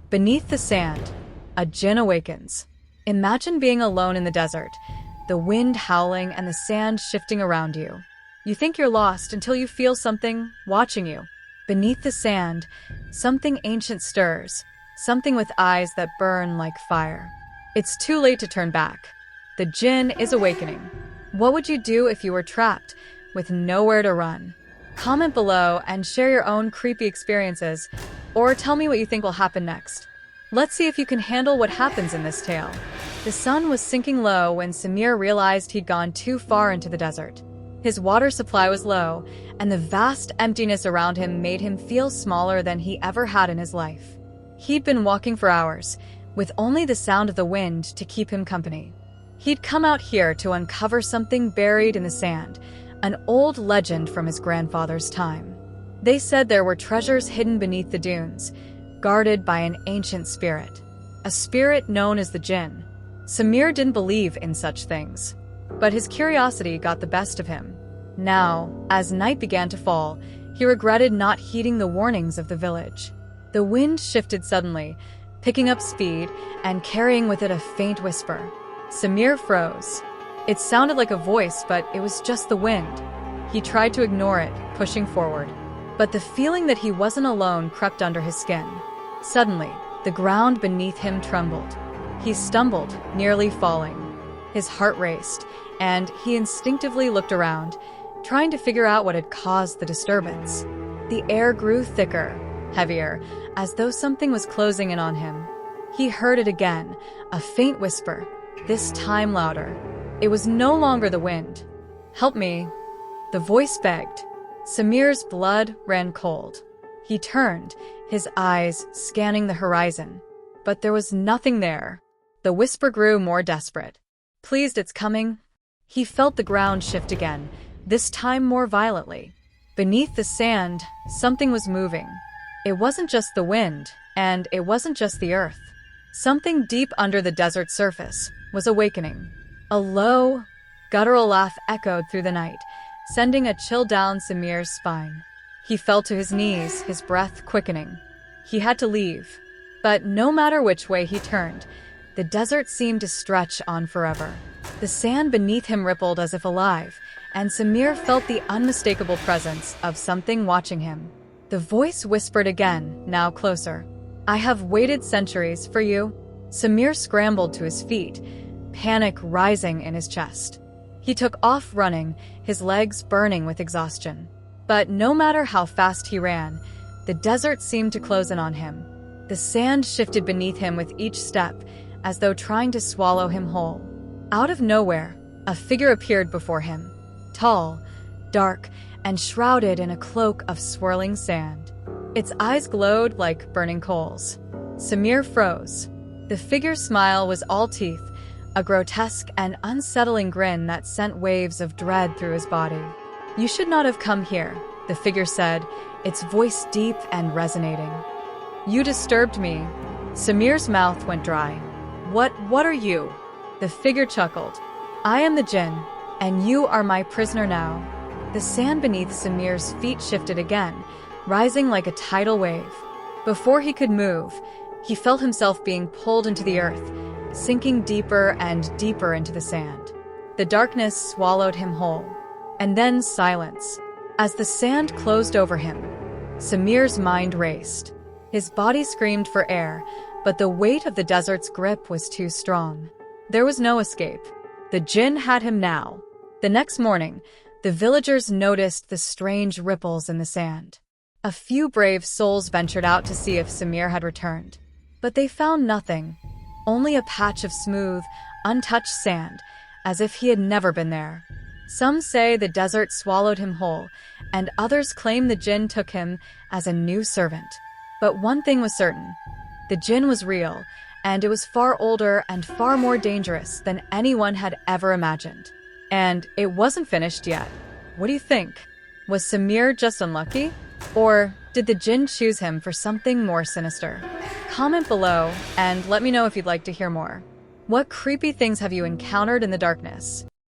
Beneath the sand, a Jinn awakens. Imagine being alone in the desert, the wind howling and the sand shifting around you. You think you're lost until you feel something watching you. Beneath the sand, something ancient stirs, something with eyes that burn like fire. It's too late to turn back. The Jinn is awakening. What would you do if you were trapped, with nowhere to run? Comment below and share your own creepy experiences, or tell me what you think will happen next. Let's see if you can handle what happens in this tale. The sun was sinking low when Samir realized he'd gone too far into the desert. His water supply was low, and the vast emptiness around him made him feel smaller than he ever had in his life. He'd been walking for hours, with only the sound of the wind to keep him company. He'd come out here to uncover something buried in the sand, an old legend from his grandfather's time. They said there were treasures hidden beneath the dunes, guarded by an ancient spirit. A spirit known as the Jinn. Samir didn't believe in such things, but his curiosity got the best of him. Now, as night began to fall, he regretted not heeding the warnings of the village. The wind shifted suddenly, picking up speed and carrying with it a faint whisper. Samir froze. It sounded like a voice, but it was just the wind. He tried to ignore it, pushing forward. But the feeling that he wasn't alone crept under his skin. Suddenly, the ground beneath him trembled. He stumbled, nearly falling. His heart raced, and he instinctively looked around, trying to figure out what had caused the disturbance. The air grew thicker, heavier, as though something was closing in on him. He heard it again, a faint whisper, this time louder. It was no longer the wind. "Help me," the voice begged. Samir's blood ran cold. He turned, his eyes scanning the horizon. But there was nothing there. The whisper grew more desperate. "Please, it's coming." He felt the ground shift again, this time more violently. Beneath the sand, something was moving. It wasn't just the wind, and it wasn't just the earth. Something deep under the desert surface was awakening. A low, guttural laugh echoed through the night, sending a chill down Samir's spine. He fell to his knees, his breath quickening. He had to leave. But no matter which way he turned, the desert seemed to stretch on forever. The sand beneath him rippled as if alive, and Samir felt the unmistakable presence of something watching him. The voice whispered again, now closer. "I have waited centuries for you." Samir scrambled to his feet, panic rising in his chest. He took off running, his legs burning with exhaustion. But no matter how fast he ran, the desert seemed to close in on him. The sand shifted beneath him with each step, as though trying to swallow him whole. Out of nowhere, a figure appeared before him. Tall, dark, and shrouded in a cloak of swirling sand. Its eyes glowed like burning coals. Samir froze. The figure's smile was all teeth, a grotesque and unsettling grin that sent waves of dread through his body. "You should not have come here," the figure said, its voice deep and resonating. "You disturbed me." Samir's mouth went dry. What are you?" The figure chuckled. "I am the Jinn, and you are my prisoner now." The sand beneath Samir's feet shifted again, rising like a tidal wave. Before he could move, he felt himself being pulled into the earth, sinking deeper and deeper into the sand. The darkness swallowed him whole. And then silence. As the sand closed over him, Samir's mind raced. His body screamed for air, but the weight of the desert's grip was too strong. There was no escape. The Jinn had him now. The next morning, the villagers noticed the strange ripples in the sand. A few brave souls ventured out to see if Samir had returned. But they found nothing. Only a patch of smooth, untouched sand, as if he had never been there. Some say the desert swallowed him whole, and others claim the Jinn took him as a new servant. But one thing was certain. The Jinn was real, and it was far older and far more dangerous than anyone had ever imagined. And it wasn't finished yet. What do you think? Was Samir just unlucky? Or did the Jinn choose him for something more sinister? Comment below and let me know if you'd like to hear more. What creepy things have you encountered in the darkness?